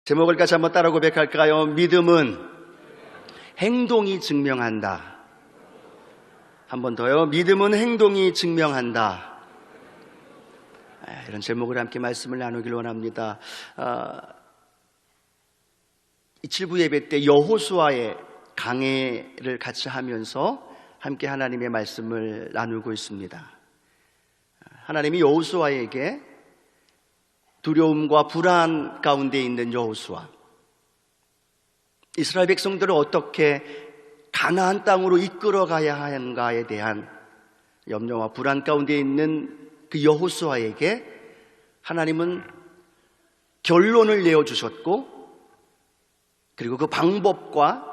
제목을 같이 한번 따라 고백할까요? 믿음은 행동이 증명한다. 한 번 더요. 믿음은 행동이 증명한다. 이런 제목으로 함께 말씀을 나누길 원합니다. 이 7부 예배 때 여호수아의 강해를 같이 하면서 함께 하나님의 말씀을 나누고 있습니다. 하나님이 여호수아에게 두려움과 불안 가운데 있는 여호수아, 이스라엘 백성들을 어떻게 가나안 땅으로 이끌어가야 하는가에 대한 염려와 불안 가운데 있는 그 여호수아에게 하나님은 결론을 내어주셨고, 그리고 그 방법과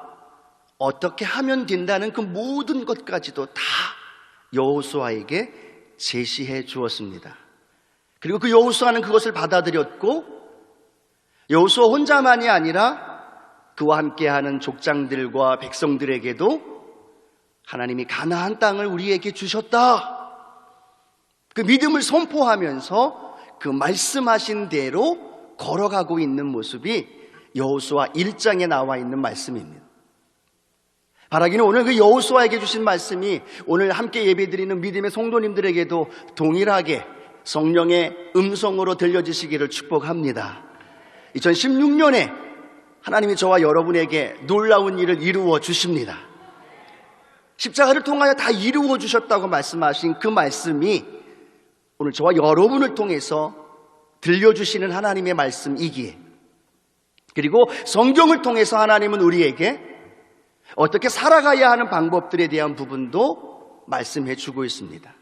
어떻게 하면 된다는 그 모든 것까지도 다 여호수아에게 제시해 주었습니다. 그리고 그 여호수아는 그것을 받아들였고, 여호수아 혼자만이 아니라 그와 함께하는 족장들과 백성들에게도 하나님이 가나안 땅을 우리에게 주셨다, 그 믿음을 선포하면서 그 말씀하신 대로 걸어가고 있는 모습이 여호수아 1장에 나와 있는 말씀입니다. 바라기는 오늘 그 여호수아에게 주신 말씀이 오늘 함께 예배드리는 믿음의 성도님들에게도 동일하게 성령의 음성으로 들려지시기를 축복합니다. 2016년에 하나님이 저와 여러분에게 놀라운 일을 이루어 주십니다. 십자가를 통하여 다 이루어 주셨다고 말씀하신 그 말씀이 오늘 저와 여러분을 통해서 들려주시는 하나님의 말씀이기에, 그리고 성경을 통해서 하나님은 우리에게 어떻게 살아가야 하는 방법들에 대한 부분도 말씀해 주고 있습니다.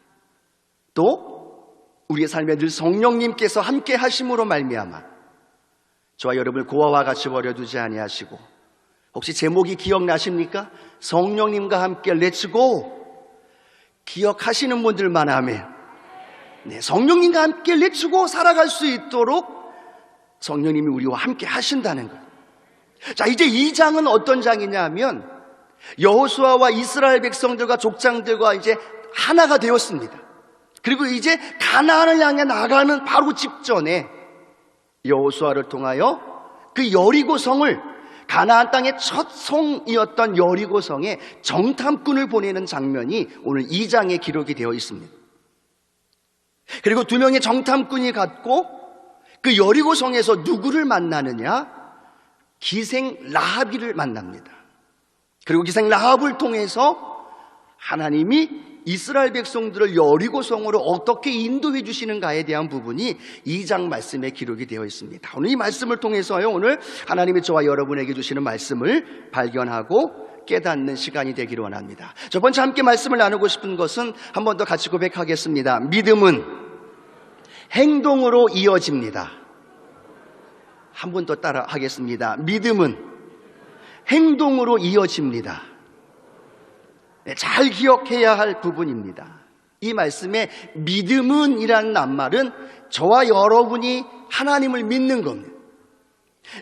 또 우리의 삶에 늘 성령님께서 함께 하심으로 말미암아 저와 여러분을 고아와 같이 버려두지 아니하시고, 혹시 제목이 기억나십니까? 성령님과 함께 렛츠고. 기억하시는 분들만 하면, 성령님과 함께 렛츠고 살아갈 수 있도록 성령님이 우리와 함께 하신다는 것. 자, 이제 2장은 어떤 장이냐 하면 여호수아와 이스라엘 백성들과 족장들과 이제 하나가 되었습니다. 그리고 이제 가나안을 향해 나가는 바로 직전에 여호수아를 통하여 그 여리고성을, 가나안 땅의 첫 성이었던 여리고성에 정탐꾼을 보내는 장면이 오늘 2장에 기록이 되어 있습니다. 그리고 2명의 정탐꾼이 갔고 그 여리고성에서 누구를 만나느냐? 기생 라합이를 만납니다. 그리고 기생 라합을 통해서 하나님이 이스라엘 백성들을 여리고성으로 어떻게 인도해 주시는가에 대한 부분이 2장 말씀에 기록이 되어 있습니다. 오늘 이 말씀을 통해서요, 오늘 하나님이 저와 여러분에게 주시는 말씀을 발견하고 깨닫는 시간이 되기를 원합니다. 첫 번째 함께 말씀을 나누고 싶은 것은 한 번 더 같이 고백하겠습니다. 믿음은 행동으로 이어집니다. 한 번 더 따라 하겠습니다. 믿음은 행동으로 이어집니다. 잘 기억해야 할 부분입니다. 이 말씀에 믿음은 이라는 낱말은 저와 여러분이 하나님을 믿는 겁니다.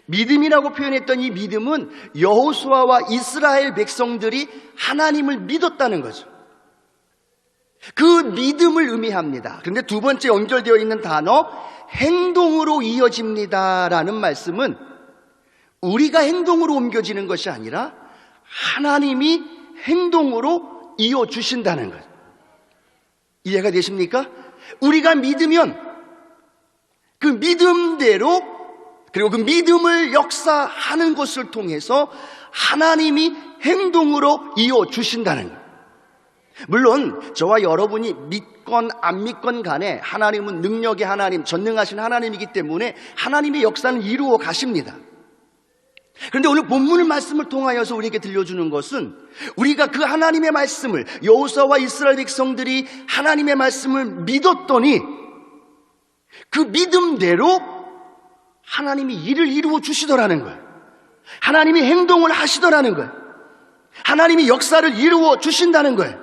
믿음이라고 표현했던 이 믿음은 여호수아와 이스라엘 백성들이 하나님을 믿었다는 거죠. 그 믿음을 의미합니다. 그런데 두 번째 연결되어 있는 단어 행동으로 이어집니다라는 말씀은 우리가 행동으로 옮겨지는 것이 아니라 하나님이 행동으로 이어주신다는 것. 이해가 되십니까? 우리가 믿으면 그 믿음대로, 그리고 그 믿음을 역사하는 것을 통해서 하나님이 행동으로 이어주신다는 것. 물론 저와 여러분이 믿건 안 믿건 간에 하나님은 능력의 하나님, 전능하신 하나님이기 때문에 하나님의 역사는 이루어 가십니다. 그런데 오늘 본문의 말씀을 통하여서 우리에게 들려주는 것은 우리가 그 하나님의 말씀을, 여호수아와 이스라엘 백성들이 하나님의 말씀을 믿었더니 그 믿음대로 하나님이 일을 이루어 주시더라는 거예요. 하나님이 행동을 하시더라는 거예요. 하나님이 역사를 이루어 주신다는 거예요.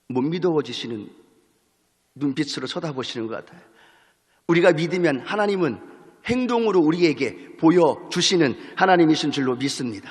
못 믿어지시는 눈빛으로 쳐다보시는 것 같아요. 우리가 믿으면 하나님은 행동으로 우리에게 보여주시는 하나님이신 줄로 믿습니다.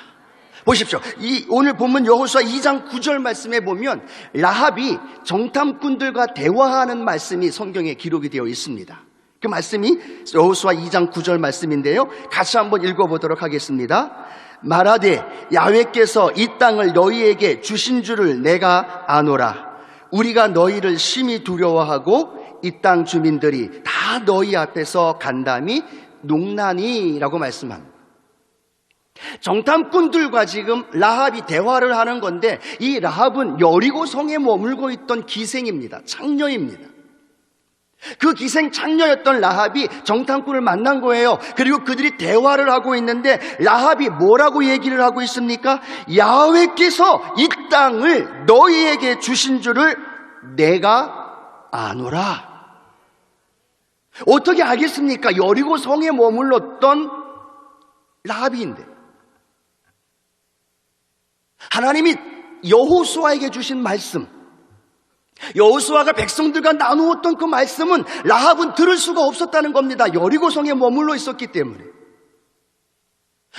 보십시오. 오늘 본문 여호수아 2장 9절 말씀에 보면 라합이 정탐꾼들과 대화하는 말씀이 성경에 기록이 되어 있습니다. 그 말씀이 여호수아 2장 9절 말씀인데요, 같이 한번 읽어보도록 하겠습니다. 말하되 야훼께서 이 땅을 너희에게 주신 줄을 내가 아노라. 우리가 너희를 심히 두려워하고 이 땅 주민들이 다 너희 앞에서 간담이 농나니라고 말씀합니다. 정탐꾼들과 지금 라합이 대화를 하는 건데, 이 라합은 여리고 성에 머물고 있던 기생입니다. 창녀입니다. 그 기생 창녀였던 라합이 정탐꾼을 만난 거예요. 그리고 그들이 대화를 하고 있는데 라합이 뭐라고 얘기를 하고 있습니까? 야훼께서 이 땅을 너희에게 주신 줄을 내가 아노라. 어떻게 알겠습니까? 여리고 성에 머물렀던 라합인데 하나님이 여호수아에게 주신 말씀, 여호수아가 백성들과 나누었던 그 말씀은 라합은 들을 수가 없었다는 겁니다. 여리고성에 머물러 있었기 때문에.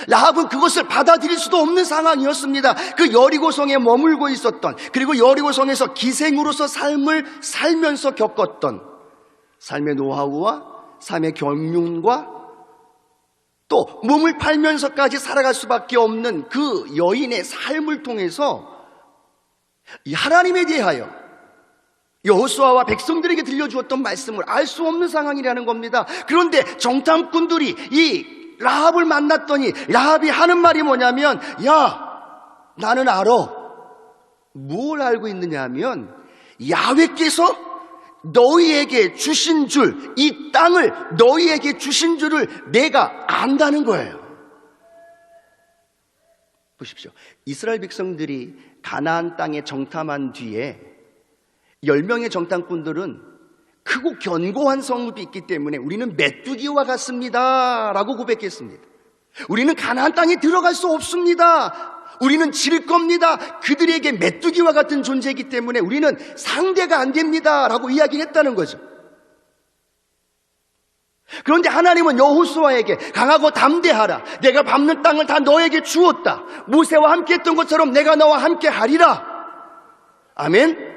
라합은 그것을 받아들일 수도 없는 상황이었습니다. 그 여리고성에 머물고 있었던, 그리고 여리고성에서 기생으로서 삶을 살면서 겪었던 삶의 노하우와 삶의 경륜과 또 몸을 팔면서까지 살아갈 수밖에 없는 그 여인의 삶을 통해서 이 하나님에 대하여 여호수아와 백성들에게 들려주었던 말씀을 알 수 없는 상황이라는 겁니다. 그런데 정탐꾼들이 이 라합을 만났더니 라합이 하는 말이 뭐냐면, 야, 나는 알아. 뭘 알고 있느냐 하면 야훼께서 너희에게 주신 줄, 이 땅을 너희에게 주신 줄을 내가 안다는 거예요. 보십시오. 이스라엘 백성들이 가나안 땅에 정탐한 뒤에 10명의 정탐꾼들은 크고 견고한 성읍이 있기 때문에 우리는 메뚜기와 같습니다 라고 고백했습니다. 우리는 가나안 땅에 들어갈 수 없습니다. 우리는 질 겁니다. 그들에게 메뚜기와 같은 존재이기 때문에 우리는 상대가 안 됩니다 라고 이야기를 했다는 거죠. 그런데 하나님은 여호수아에게 강하고 담대하라. 내가 밟는 땅을 다 너에게 주었다. 모세와 함께 했던 것처럼 내가 너와 함께 하리라. 아멘.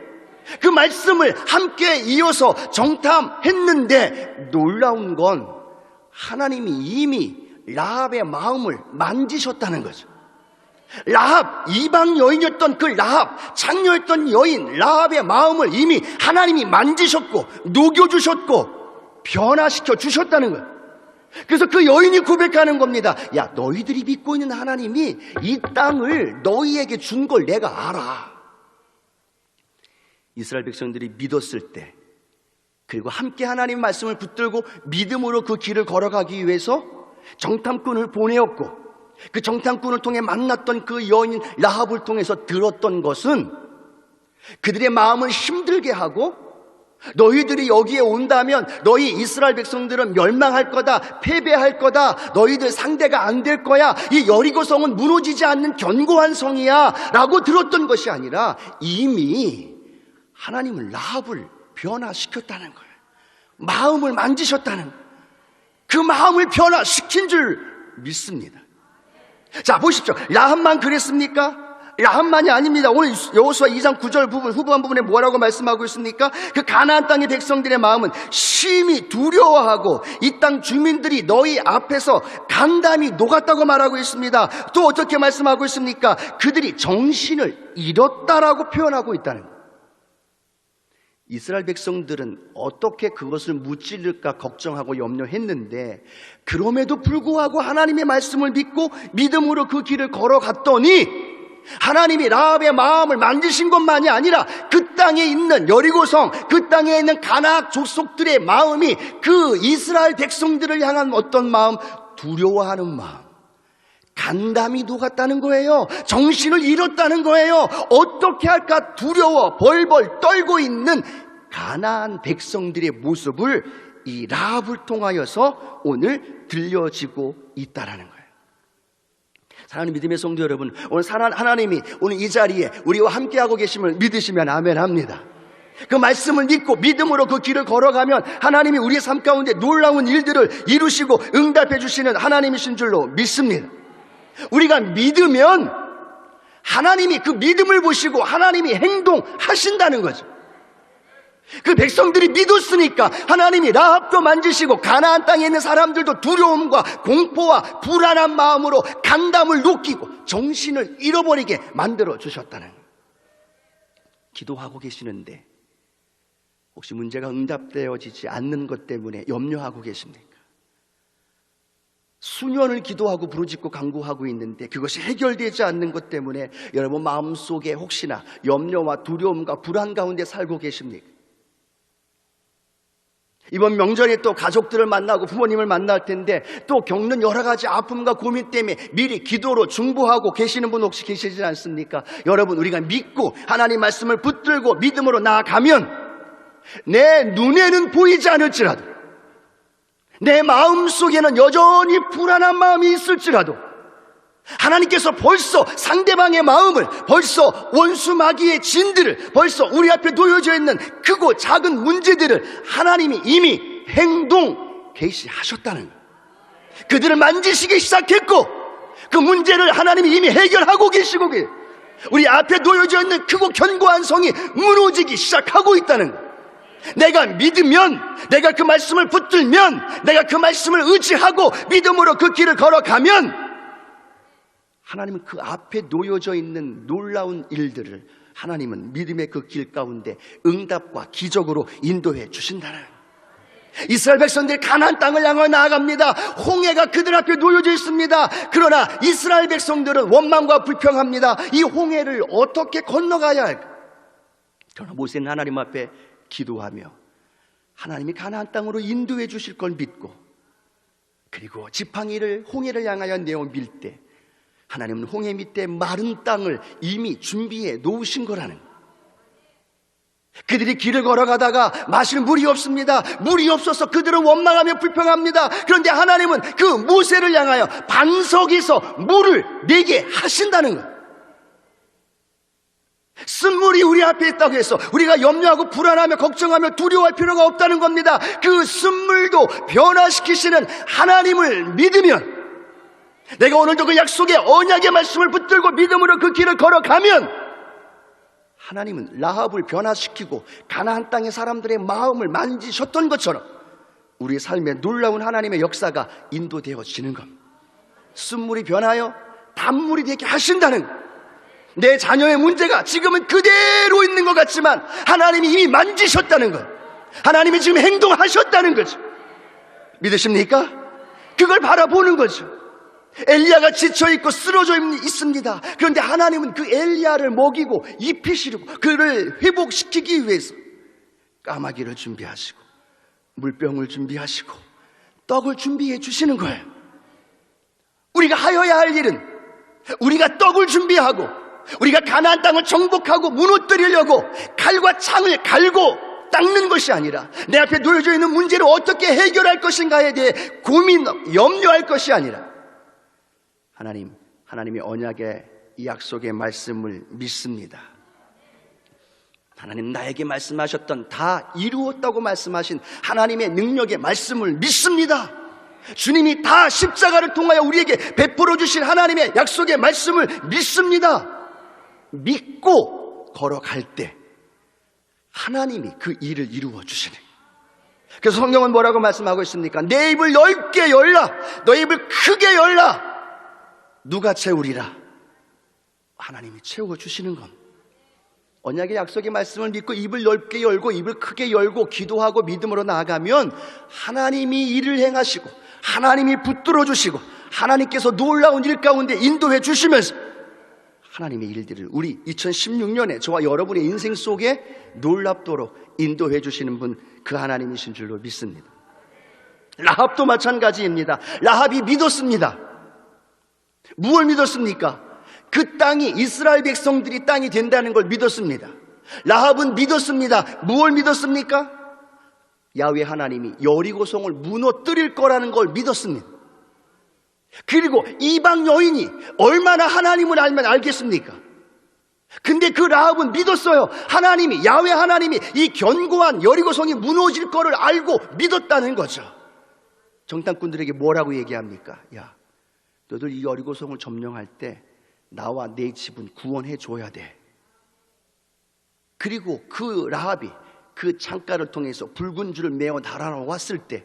그 말씀을 함께 이어서 정탐했는데 놀라운 건 하나님이 이미 라합의 마음을 만지셨다는 거죠. 라합, 이방 여인이었던 그 라합, 창녀였던 여인 라합의 마음을 이미 하나님이 만지셨고 녹여주셨고 변화시켜 주셨다는 거예요. 그래서 그 여인이 고백하는 겁니다. 야, 너희들이 믿고 있는 하나님이 이 땅을 너희에게 준 걸 내가 알아. 이스라엘 백성들이 믿었을 때, 그리고 함께 하나님 말씀을 붙들고 믿음으로 그 길을 걸어가기 위해서 정탐꾼을 보내었고, 그 정탐꾼을 통해 만났던 그 여인 라합을 통해서 들었던 것은 그들의 마음을 힘들게 하고, 너희들이 여기에 온다면 너희 이스라엘 백성들은 멸망할 거다, 패배할 거다, 너희들 상대가 안 될 거야, 이 여리고성은 무너지지 않는 견고한 성이야 라고 들었던 것이 아니라 이미 하나님은 라합을 변화시켰다는 거예요. 마음을 만지셨다는 거예요. 그 마음을 변화시킨 줄 믿습니다. 자, 보십시오. 라합만 그랬습니까? 라합만이 아닙니다. 오늘 여호수아 2장 9절 후반 부분에 뭐라고 말씀하고 있습니까? 그 가나안 땅의 백성들의 마음은 심히 두려워하고 이 땅 주민들이 너희 앞에서 간담이 녹았다고 말하고 있습니다. 또 어떻게 말씀하고 있습니까? 그들이 정신을 잃었다라고 표현하고 있다는 거예요. 이스라엘 백성들은 어떻게 그것을 무찌를까 걱정하고 염려했는데, 그럼에도 불구하고 하나님의 말씀을 믿고 믿음으로 그 길을 걸어갔더니 하나님이 라합의 마음을 만지신 것만이 아니라 그 땅에 있는 여리고성, 그 땅에 있는 가나안 족속들의 마음이 그 이스라엘 백성들을 향한 어떤 마음, 두려워하는 마음, 간담이 녹았다는 거예요. 정신을 잃었다는 거예요. 어떻게 할까 두려워 벌벌 떨고 있는 가나안 백성들의 모습을 이 라합을 통하여서 오늘 들려지고 있다라는 거예요. 사랑하는 믿음의 성도 여러분, 오늘 하나님이 오늘 이 자리에 우리와 함께하고 계심을 믿으시면 아멘 합니다. 그 말씀을 믿고 믿음으로 그 길을 걸어가면 하나님이 우리의 삶 가운데 놀라운 일들을 이루시고 응답해 주시는 하나님이신 줄로 믿습니다. 우리가 믿으면 하나님이 그 믿음을 보시고 하나님이 행동하신다는 거죠. 그 백성들이 믿었으니까 하나님이 라합도 만지시고 가나안 땅에 있는 사람들도 두려움과 공포와 불안한 마음으로 간담을 녹이고 정신을 잃어버리게 만들어 주셨다는 거예요. 기도하고 계시는데 혹시 문제가 응답되어지지 않는 것 때문에 염려하고 계십니까? 수년을 기도하고 부르짖고 간구하고 있는데 그것이 해결되지 않는 것 때문에 여러분 마음속에 혹시나 염려와 두려움과 불안 가운데 살고 계십니까? 이번 명절에 또 가족들을 만나고 부모님을 만날 텐데 또 겪는 여러 가지 아픔과 고민 때문에 미리 기도로 중보하고 계시는 분 혹시 계시지 않습니까? 여러분, 우리가 믿고 하나님 말씀을 붙들고 믿음으로 나아가면 내 눈에는 보이지 않을지라도, 내 마음속에는 여전히 불안한 마음이 있을지라도 하나님께서 벌써 상대방의 마음을, 벌써 원수 마귀의 진들을, 벌써 우리 앞에 놓여져 있는 크고 작은 문제들을 하나님이 이미 행동 계시하셨다는 거예요. 그들을 만지시기 시작했고 그 문제를 하나님이 이미 해결하고 계시고 우리 앞에 놓여져 있는 크고 견고한 성이 무너지기 시작하고 있다는 거예요. 내가 믿으면, 내가 그 말씀을 붙들면, 내가 그 말씀을 의지하고 믿음으로 그 길을 걸어가면 하나님은 그 앞에 놓여져 있는 놀라운 일들을 하나님은 믿음의 그 길 가운데 응답과 기적으로 인도해 주신다는 거예요. 이스라엘 백성들이 가나안 땅을 향해 나아갑니다. 홍해가 그들 앞에 놓여져 있습니다. 그러나 이스라엘 백성들은 원망과 불평합니다. 이 홍해를 어떻게 건너가야 할까? 그러나 모세는 하나님 앞에 기도하며 하나님이 가나안 땅으로 인도해 주실 걸 믿고, 그리고 지팡이를 홍해를 향하여 내어 밀 때 하나님은 홍해 밑에 마른 땅을 이미 준비해 놓으신 거라는 거예요. 그들이 길을 걸어가다가 마실 물이 없습니다. 물이 없어서 그들은 원망하며 불평합니다. 그런데 하나님은 그 모세를 향하여 반석에서 물을 내게 하신다는 거예요. 쓴물이 우리 앞에 있다고 해서 우리가 염려하고 불안하며 걱정하며 두려워할 필요가 없다는 겁니다. 그 쓴물도 변화시키시는 하나님을 믿으면, 내가 오늘도 그 약속의 언약의 말씀을 붙들고 믿음으로 그 길을 걸어가면 하나님은 라합을 변화시키고 가나안 땅의 사람들의 마음을 만지셨던 것처럼 우리의 삶에 놀라운 하나님의 역사가 인도되어지는 겁니다. 쓴물이 변하여 단물이 되게 하신다는 것. 내 자녀의 문제가 지금은 그대로 있는 것 같지만 하나님이 이미 만지셨다는 것, 하나님이 지금 행동하셨다는 거죠. 믿으십니까? 그걸 바라보는 거죠. 엘리야가 지쳐있고 쓰러져 있습니다. 그런데 하나님은 그 엘리야를 먹이고 입히시려고 그를 회복시키기 위해서 까마귀를 준비하시고 물병을 준비하시고 떡을 준비해 주시는 거예요. 우리가 하여야 할 일은 우리가 떡을 준비하고 우리가 가나안 땅을 정복하고 무너뜨리려고 칼과 창을 갈고 닦는 것이 아니라, 내 앞에 놓여져 있는 문제를 어떻게 해결할 것인가에 대해 고민, 염려할 것이 아니라 하나님이 언약의 이 약속의 말씀을 믿습니다. 하나님 나에게 말씀하셨던 다 이루었다고 말씀하신 하나님의 능력의 말씀을 믿습니다. 주님이 다 십자가를 통하여 우리에게 베풀어 주신 하나님의 약속의 말씀을 믿습니다. 믿고 걸어갈 때 하나님이 그 일을 이루어 주시네. 그래서 성경은 뭐라고 말씀하고 있습니까? 내 입을 넓게 열라, 너의 입을 크게 열라, 누가 채우리라? 하나님이 채워주시는 건, 언약의 약속의 말씀을 믿고 입을 넓게 열고 입을 크게 열고 기도하고 믿음으로 나아가면 하나님이 일을 행하시고 하나님이 붙들어 주시고 하나님께서 놀라운 일 가운데 인도해 주시면서 하나님의 일들을 우리 2016년에 저와 여러분의 인생 속에 놀랍도록 인도해 주시는 분, 그 하나님이신 줄로 믿습니다. 라합도 마찬가지입니다. 라합이 믿었습니다. 무엇을 믿었습니까? 그 땅이 이스라엘 백성들이 땅이 된다는 걸 믿었습니다. 라합은 믿었습니다. 무엇을 믿었습니까? 야훼 하나님이 여리고성을 무너뜨릴 거라는 걸 믿었습니다. 그리고 이방 여인이 얼마나 하나님을 알면 알겠습니까? 근데 그 라합은 믿었어요. 하나님이, 야훼 하나님이 이 견고한 여리고성이 무너질 거를 알고 믿었다는 거죠. 정탐꾼들에게 뭐라고 얘기합니까? 야, 너들 이 여리고성을 점령할 때 나와 내 집은 구원해 줘야 돼. 그리고 그 라합이 그 창가를 통해서 붉은 줄을 메어 날아왔을 때,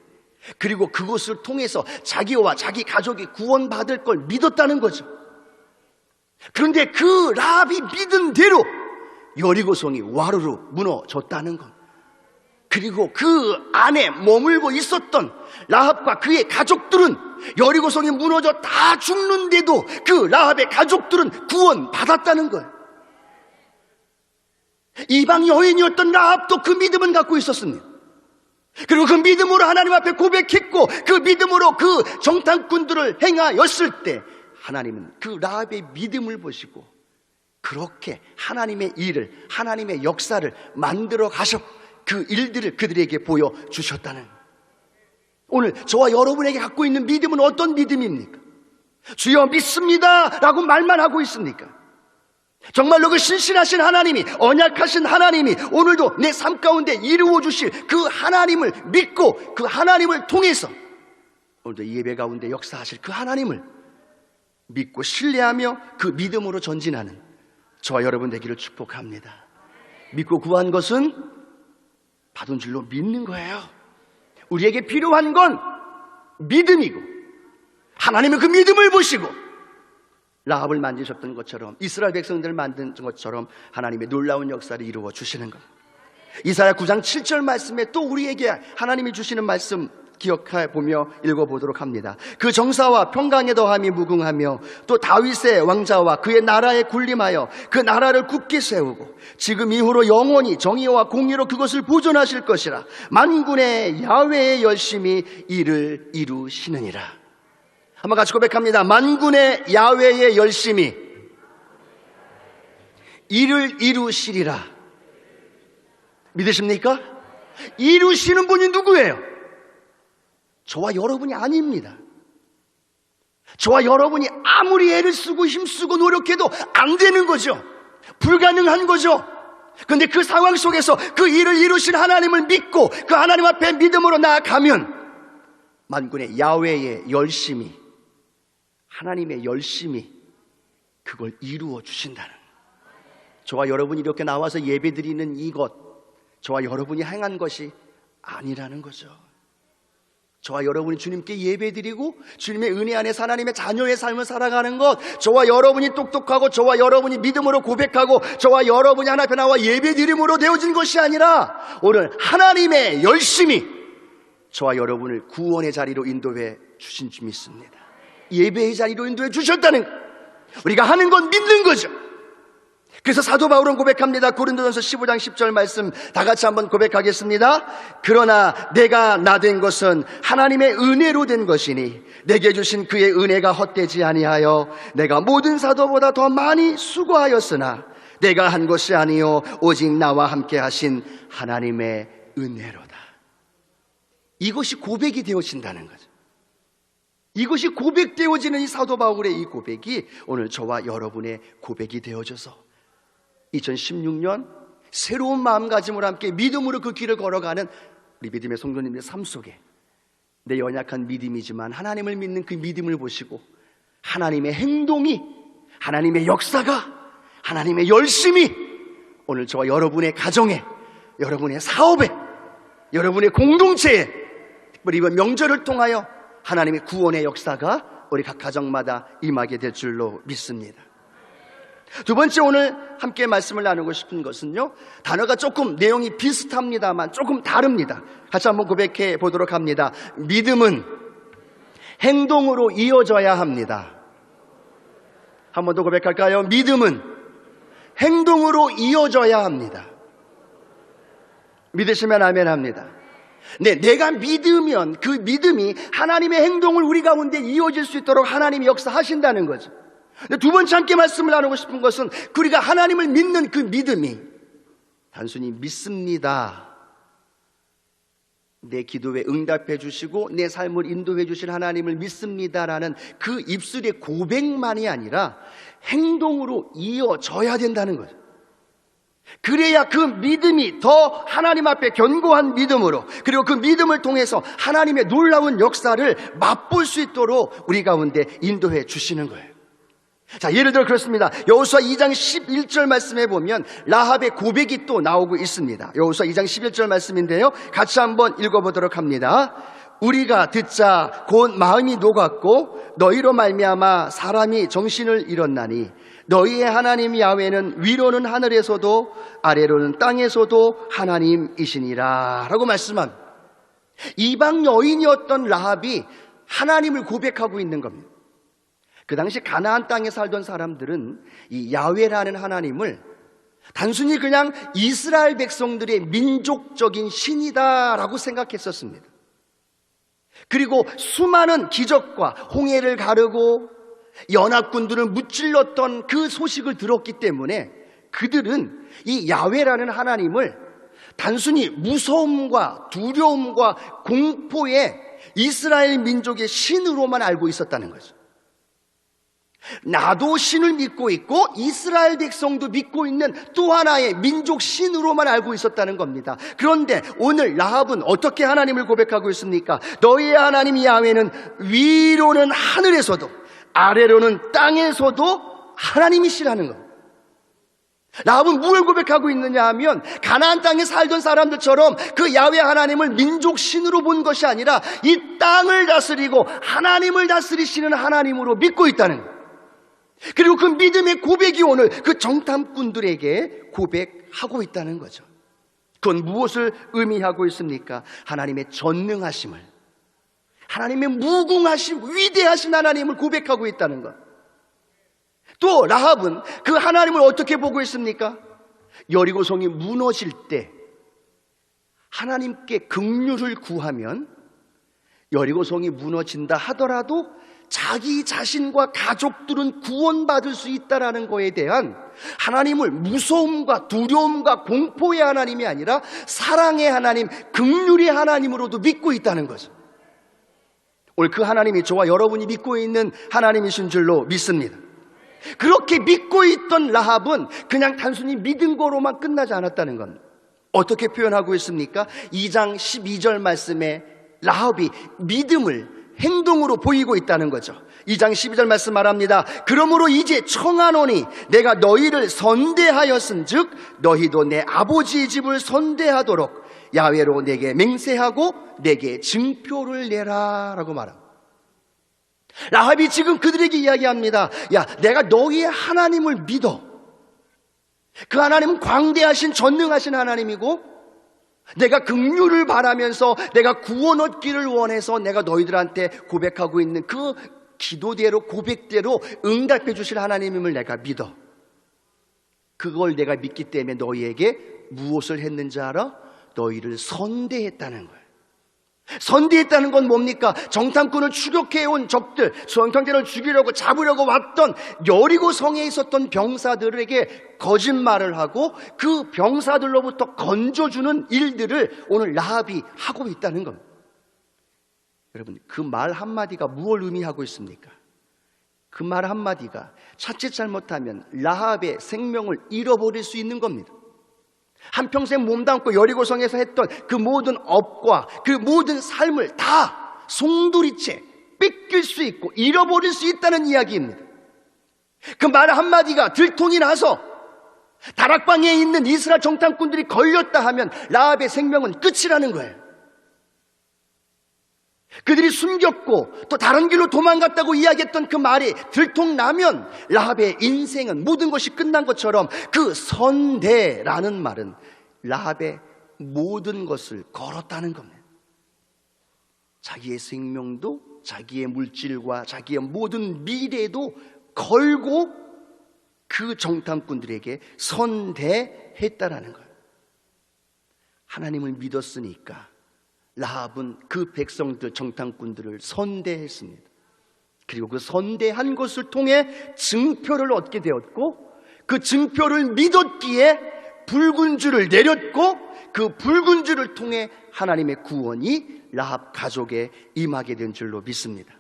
그리고 그것을 통해서 자기와 자기 가족이 구원받을 걸 믿었다는 거죠. 그런데 그 라합이 믿은 대로 여리고성이 와르르 무너졌다는 것. 그리고 그 안에 머물고 있었던 라합과 그의 가족들은 여리고성이 무너져 다 죽는데도 그 라합의 가족들은 구원받았다는 거예요. 이방 여인이었던 라합도 그 믿음은 갖고 있었습니다. 그리고 그 믿음으로 하나님 앞에 고백했고, 그 믿음으로 그 정탐꾼들을 행하였을 때 하나님은 그 라합의 믿음을 보시고 그렇게 하나님의 일을, 하나님의 역사를 만들어 가셔 그 일들을 그들에게 보여주셨다는. 오늘 저와 여러분에게 갖고 있는 믿음은 어떤 믿음입니까? 주여 믿습니다 라고 말만 하고 있습니까? 정말로 그 신실하신 하나님이, 언약하신 하나님이 오늘도 내 삶 가운데 이루어 주실 그 하나님을 믿고 그 하나님을 통해서 오늘도 예배 가운데 역사하실 그 하나님을 믿고 신뢰하며 그 믿음으로 전진하는 저와 여러분 되기를 축복합니다. 믿고 구한 것은 받은 줄로 믿는 거예요. 우리에게 필요한 건 믿음이고, 하나님은 그 믿음을 보시고 라합을 만지셨던 것처럼, 이스라엘 백성들을 만든 것처럼 하나님의 놀라운 역사를 이루어 주시는 것. 이사야 9장 7절 말씀에 또 우리에게 하나님이 주시는 말씀 기억해 보며 읽어보도록 합니다. 그 정사와 평강에 더함이 무궁하며 또 다윗의 왕자와 그의 나라에 군림하여 그 나라를 굳게 세우고 지금 이후로 영원히 정의와 공의로 그것을 보존하실 것이라. 만군의 야훼의 열심히 이를 이루시느니라. 한번 같이 고백합니다. 만군의 야훼의 열심히 이를 이루시리라. 믿으십니까? 이루시는 분이 누구예요? 저와 여러분이 아닙니다. 저와 여러분이 아무리 애를 쓰고 힘쓰고 노력해도 안 되는 거죠. 불가능한 거죠. 그런데 그 상황 속에서 그 일을 이루신 하나님을 믿고 그 하나님 앞에 믿음으로 나아가면 만군의 야훼의 열심히, 하나님의 열심히 그걸 이루어 주신다는. 저와 여러분이 이렇게 나와서 예배드리는 이것, 저와 여러분이 행한 것이 아니라는 거죠. 저와 여러분이 주님께 예배드리고 주님의 은혜 안에서 하나님의 자녀의 삶을 살아가는 것, 저와 여러분이 똑똑하고 저와 여러분이 믿음으로 고백하고 저와 여러분이 하나님 앞에 나와 예배드림으로 되어진 것이 아니라 오늘 하나님의 열심히 저와 여러분을 구원의 자리로 인도해 주신 줄 믿습니다. 예배의 자리로 인도해 주셨다는 것. 우리가 하는 건 믿는 거죠. 그래서 사도 바울은 고백합니다. 고린도전서 15장 10절 말씀 다 같이 한번 고백하겠습니다. 그러나 내가 나 된 것은 하나님의 은혜로 된 것이니 내게 주신 그의 은혜가 헛되지 아니하여 내가 모든 사도보다 더 많이 수고하였으나 내가 한 것이 아니요 오직 나와 함께 하신 하나님의 은혜로다. 이것이 고백이 되어진다는 거죠. 이것이 고백되어지는 이 사도 바울의 이 고백이 오늘 저와 여러분의 고백이 되어져서 2016년 새로운 마음가짐으로 함께 믿음으로 그 길을 걸어가는 우리 믿음의 성도님들의 삶 속에 내 연약한 믿음이지만 하나님을 믿는 그 믿음을 보시고 하나님의 행동이, 하나님의 역사가, 하나님의 열심이 오늘 저와 여러분의 가정에, 여러분의 사업에, 여러분의 공동체에, 특별히 이번 명절을 통하여 하나님의 구원의 역사가 우리 각 가정마다 임하게 될 줄로 믿습니다. 두 번째, 오늘 함께 말씀을 나누고 싶은 것은요, 단어가 조금 내용이 비슷합니다만 조금 다릅니다. 같이 한번 고백해 보도록 합니다. 믿음은 행동으로 이어져야 합니다. 한 번 더 고백할까요? 믿음은 행동으로 이어져야 합니다. 믿으시면 아멘 합니다. 네, 내가 믿으면 그 믿음이 하나님의 행동을 우리 가운데 이어질 수 있도록 하나님이 역사하신다는 거죠. 두 번째 함께 말씀을 나누고 싶은 것은 우리가 하나님을 믿는 그 믿음이 단순히 믿습니다, 내 기도에 응답해 주시고 내 삶을 인도해 주실 하나님을 믿습니다라는 그 입술의 고백만이 아니라 행동으로 이어져야 된다는 거죠. 그래야 그 믿음이 더 하나님 앞에 견고한 믿음으로, 그리고 그 믿음을 통해서 하나님의 놀라운 역사를 맛볼 수 있도록 우리 가운데 인도해 주시는 거예요. 자, 예를 들어 그렇습니다. 여호수아 2장 11절 말씀에 보면 라합의 고백이 또 나오고 있습니다. 여호수아 2장 11절 말씀인데요, 같이 한번 읽어보도록 합니다. 우리가 듣자 곧 마음이 녹았고 너희로 말미암아 사람이 정신을 잃었나니 너희의 하나님 야훼는 위로는 하늘에서도 아래로는 땅에서도 하나님이시니라 라고 말씀합니다. 이방 여인이었던 라합이 하나님을 고백하고 있는 겁니다. 그 당시 가나안 땅에 살던 사람들은 이 야훼라는 하나님을 단순히 그냥 이스라엘 백성들의 민족적인 신이다라고 생각했었습니다. 그리고 수많은 기적과 홍해를 가르고 연합군들을 무찔렀던 그 소식을 들었기 때문에 그들은 이 야훼라는 하나님을 단순히 무서움과 두려움과 공포의 이스라엘 민족의 신으로만 알고 있었다는 거죠. 나도 신을 믿고 있고 이스라엘 백성도 믿고 있는 또 하나의 민족 신으로만 알고 있었다는 겁니다. 그런데 오늘 라합은 어떻게 하나님을 고백하고 있습니까? 너희의 하나님 야훼는 위로는 하늘에서도 아래로는 땅에서도 하나님이시라는 겁니다. 라합은 무엇을 고백하고 있느냐 하면 가나안 땅에 살던 사람들처럼 그 야훼 하나님을 민족 신으로 본 것이 아니라 이 땅을 다스리고 하나님을 다스리시는 하나님으로 믿고 있다는 거예요. 그리고 그 믿음의 고백이 오늘 그 정탐꾼들에게 고백하고 있다는 거죠. 그건 무엇을 의미하고 있습니까? 하나님의 전능하심을, 하나님의 무궁하심, 위대하신 하나님을 고백하고 있다는 것. 또 라합은 그 하나님을 어떻게 보고 있습니까? 여리고성이 무너질 때 하나님께 긍휼을 구하면 여리고성이 무너진다 하더라도 자기 자신과 가족들은 구원받을 수 있다는 것에 대한 하나님을 무서움과 두려움과 공포의 하나님이 아니라 사랑의 하나님, 긍휼의 하나님으로도 믿고 있다는 거죠. 오늘 그 하나님이 저와 여러분이 믿고 있는 하나님이신 줄로 믿습니다. 그렇게 믿고 있던 라합은 그냥 단순히 믿은 거로만 끝나지 않았다는 겁니다. 어떻게 표현하고 있습니까? 2장 12절 말씀에 라합이 믿음을 행동으로 보이고 있다는 거죠. 2장 12절 말씀 말합니다. 그러므로 이제 청하노니 내가 너희를 선대하였은즉 너희도 내 아버지의 집을 선대하도록 야훼로 내게 맹세하고 내게 증표를 내라 라고 말합니다. 라합이 지금 그들에게 이야기합니다. 야, 내가 너희의 하나님을 믿어. 그 하나님은 광대하신 전능하신 하나님이고 내가 긍휼을 바라면서 내가 구원 얻기를 원해서 내가 너희들한테 고백하고 있는 그 기도대로 고백대로 응답해 주실 하나님임을 내가 믿어. 그걸 내가 믿기 때문에 너희에게 무엇을 했는지 알아? 너희를 선대했다는 거예요. 선대했다는 건 뭡니까? 정탐꾼을 추격해온 적들, 정탐꾼을 죽이려고 잡으려고 왔던 여리고 성에 있었던 병사들에게 거짓말을 하고 그 병사들로부터 건져주는 일들을 오늘 라합이 하고 있다는 겁니다. 여러분, 그 말 한마디가 무엇을 의미하고 있습니까? 그 말 한마디가 자칫 잘못하면 라합의 생명을 잃어버릴 수 있는 겁니다. 한평생 몸담고 여리고성에서 했던 그 모든 업과 그 모든 삶을 다 송두리째 뺏길 수 있고 잃어버릴 수 있다는 이야기입니다. 그 말 한마디가 들통이 나서 다락방에 있는 이스라엘 정탐꾼들이 걸렸다 하면 라합의 생명은 끝이라는 거예요. 그들이 숨겼고 또 다른 길로 도망갔다고 이야기했던 그 말이 들통나면 라합의 인생은 모든 것이 끝난 것처럼 그 선대라는 말은 라합의 모든 것을 걸었다는 겁니다. 자기의 생명도 자기의 물질과 자기의 모든 미래도 걸고 그 정탐꾼들에게 선대했다라는 거예요. 하나님을 믿었으니까 라합은 그 백성들, 정탐꾼들을 선대했습니다. 그리고 그 선대한 것을 통해 증표를 얻게 되었고 그 증표를 믿었기에 붉은 줄을 내렸고 그 붉은 줄을 통해 하나님의 구원이 라합 가족에 임하게 된 줄로 믿습니다.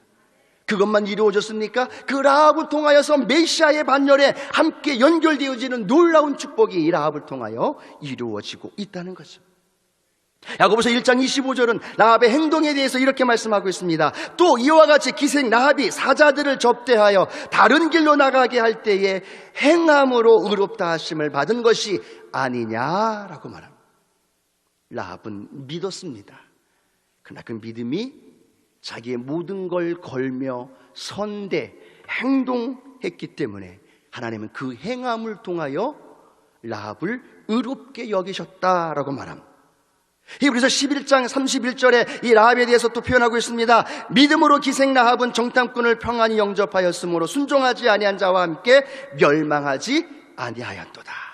그것만 이루어졌습니까? 그 라합을 통하여서 메시아의 반열에 함께 연결되어지는 놀라운 축복이 이 라합을 통하여 이루어지고 있다는 거죠. 야고보서 1장 25절은 라합의 행동에 대해서 이렇게 말씀하고 있습니다. 또 이와 같이 기생 라합이 사자들을 접대하여 다른 길로 나가게 할 때에 행함으로 의롭다 하심을 받은 것이 아니냐라고 말합니다. 라합은 믿었습니다. 그러나 그 믿음이 자기의 모든 걸 걸며 선대 행동했기 때문에 하나님은 그 행함을 통하여 라합을 의롭게 여기셨다라고 말합니다. 히브리서 11장 31절에 이 라합에 대해서 또 표현하고 있습니다. 믿음으로 기생 라합은 정탐꾼을 평안히 영접하였으므로 순종하지 아니한 자와 함께 멸망하지 아니하였도다.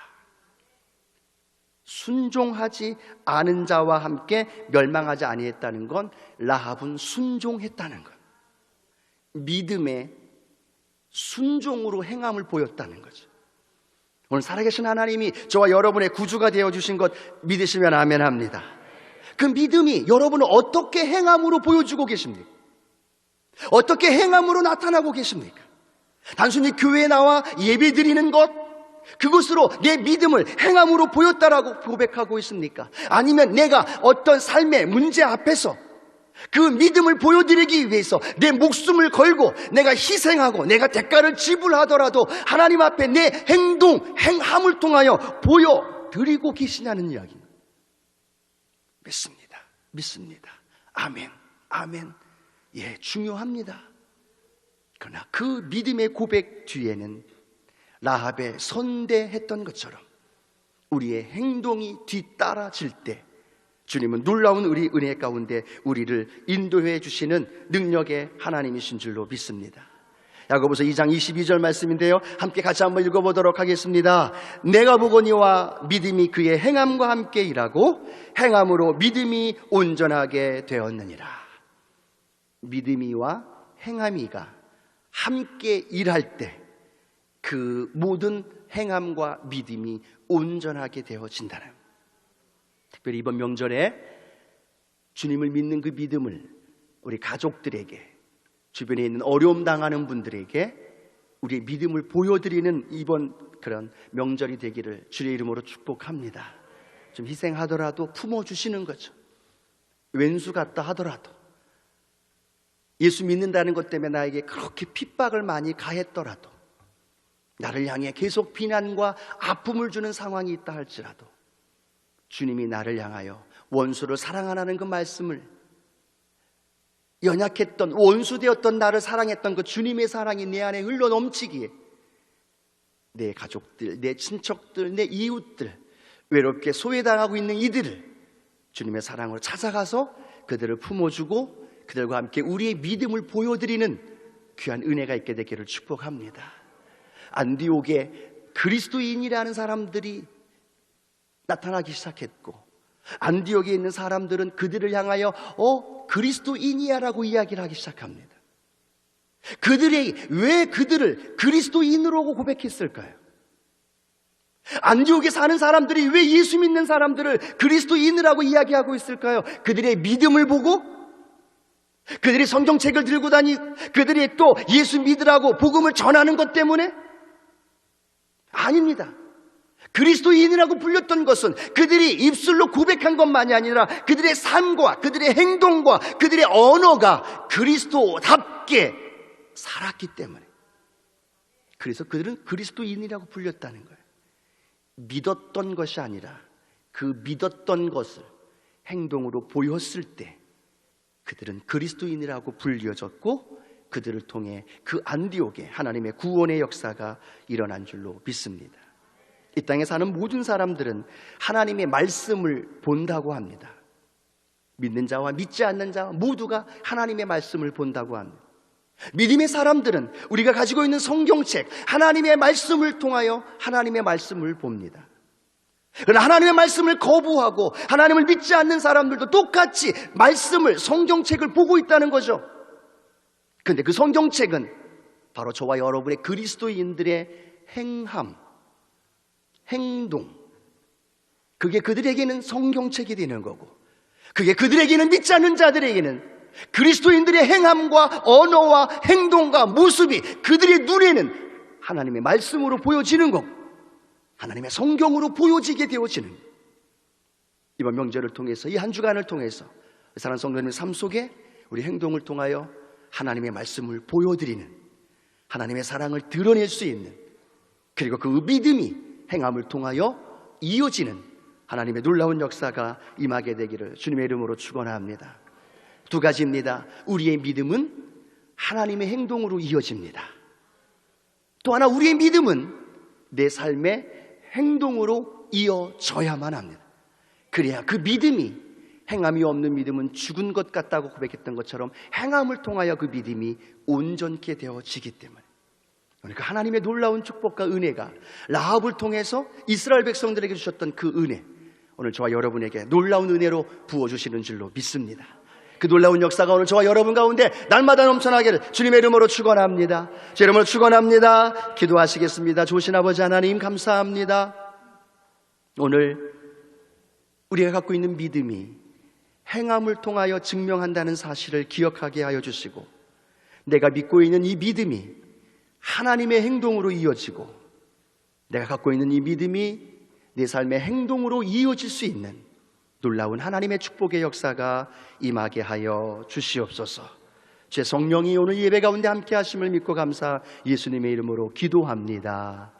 순종하지 않은 자와 함께 멸망하지 아니했다는 건 라합은 순종했다는 것, 믿음의 순종으로 행함을 보였다는 거죠. 오늘 살아계신 하나님이 저와 여러분의 구주가 되어주신 것 믿으시면 아멘 합니다. 그 믿음이 여러분을 어떻게 행함으로 보여주고 계십니까? 어떻게 행함으로 나타나고 계십니까? 단순히 교회에 나와 예배 드리는 것, 그것으로 내 믿음을 행함으로 보였다라고 고백하고 있습니까? 아니면 내가 어떤 삶의 문제 앞에서 그 믿음을 보여드리기 위해서 내 목숨을 걸고 내가 희생하고 내가 대가를 지불하더라도 하나님 앞에 내 행함을 통하여 보여드리고 계시냐는 이야기입니다. 믿습니다. 아멘. 예, 중요합니다. 그러나 그 믿음의 고백 뒤에는 라합의 선대했던 것처럼 우리의 행동이 뒤따라질 때 주님은 놀라운 우리 은혜 가운데 우리를 인도해 주시는 능력의 하나님이신 줄로 믿습니다. 야고보서 2장 22절 말씀인데요, 함께 같이 한번 읽어보도록 하겠습니다. 내가 보거니와 믿음이 그의 행함과 함께 일하고 행함으로 믿음이 온전하게 되었느니라. 믿음이와 행함이가 함께 일할 때 그 모든 행함과 믿음이 온전하게 되어진다는, 특별히 이번 명절에 주님을 믿는 그 믿음을 우리 가족들에게, 주변에 있는 어려움 당하는 분들에게 우리의 믿음을 보여드리는 이번 그런 명절이 되기를 주의 이름으로 축복합니다. 좀 희생하더라도 품어주시는 거죠. 왼수 같다 하더라도, 예수 믿는다는 것 때문에 나에게 그렇게 핍박을 많이 가했더라도, 나를 향해 계속 비난과 아픔을 주는 상황이 있다 할지라도 주님이 나를 향하여 원수를 사랑하라는 그 말씀을, 연약했던 원수되었던 나를 사랑했던 그 주님의 사랑이 내 안에 흘러 넘치기에 내 가족들, 내 친척들, 내 이웃들, 외롭게 소외당하고 있는 이들을 주님의 사랑으로 찾아가서 그들을 품어주고 그들과 함께 우리의 믿음을 보여드리는 귀한 은혜가 있게 되기를 축복합니다. 안디옥에 그리스도인이라는 사람들이 나타나기 시작했고, 안디옥에 있는 사람들은 그들을 향하여 그리스도인이야 라고 이야기를 하기 시작합니다. 왜 그들을 그리스도인으로 고백했을까요? 안디옥에 사는 사람들이 왜 예수 믿는 사람들을 그리스도인이라고 이야기하고 있을까요? 그들의 믿음을 보고, 그들이 성경책을 들고 그들이 또 예수 믿으라고 복음을 전하는 것 때문에? 아닙니다. 그리스도인이라고 불렸던 것은 그들이 입술로 고백한 것만이 아니라 그들의 삶과 그들의 행동과 그들의 언어가 그리스도답게 살았기 때문에, 그래서 그들은 그리스도인이라고 불렸다는 거예요. 믿었던 것이 아니라 그 믿었던 것을 행동으로 보였을 때 그들은 그리스도인이라고 불려졌고, 그들을 통해 그 안디옥에 하나님의 구원의 역사가 일어난 줄로 믿습니다. 이 땅에 사는 모든 사람들은 하나님의 말씀을 본다고 합니다. 믿는 자와 믿지 않는 자 모두가 하나님의 말씀을 본다고 합니다. 믿음의 사람들은 우리가 가지고 있는 성경책, 하나님의 말씀을 통하여 하나님의 말씀을 봅니다. 그러나 하나님의 말씀을 거부하고 하나님을 믿지 않는 사람들도 똑같이 말씀을, 성경책을 보고 있다는 거죠. 그런데 그 성경책은 바로 저와 여러분의 그리스도인들의 행함, 행동, 그게 그들에게는 성경책이 되는 거고, 그게 그들에게는 믿지 않는 자들에게는 그리스도인들의 행함과 언어와 행동과 모습이 그들의 눈에는 하나님의 말씀으로 보여지는 거고 하나님의 성경으로 보여지게 되어지는 거예요. 이번 명절을 통해서, 이 한 주간을 통해서 사랑하는 성도님의 삶 속에 우리 행동을 통하여 하나님의 말씀을 보여드리는, 하나님의 사랑을 드러낼 수 있는, 그리고 그 믿음이 행함을 통하여 이어지는 하나님의 놀라운 역사가 임하게 되기를 주님의 이름으로 축원합니다. 두 가지입니다. 우리의 믿음은 하나님의 행동으로 이어집니다. 또 하나, 우리의 믿음은 내 삶의 행동으로 이어져야만 합니다. 그래야 그 믿음이, 행함이 없는 믿음은 죽은 것 같다고 고백했던 것처럼 행함을 통하여 그 믿음이 온전케 되어지기 때문에, 그러니까 하나님의 놀라운 축복과 은혜가 라합을 통해서 이스라엘 백성들에게 주셨던 그 은혜, 오늘 저와 여러분에게 놀라운 은혜로 부어주시는 줄로 믿습니다. 그 놀라운 역사가 오늘 저와 여러분 가운데 날마다 넘쳐나기를 주님의 이름으로 축원합니다. 제 이름으로 축원합니다. 기도하시겠습니다. 좋으신 아버지 하나님, 감사합니다. 오늘 우리가 갖고 있는 믿음이 행함을 통하여 증명한다는 사실을 기억하게 하여 주시고, 내가 믿고 있는 이 믿음이 하나님의 행동으로 이어지고, 내가 갖고 있는 이 믿음이 내 삶의 행동으로 이어질 수 있는 놀라운 하나님의 축복의 역사가 임하게 하여 주시옵소서. 제 성령이 오늘 예배 가운데 함께 하심을 믿고 감사 예수님의 이름으로 기도합니다.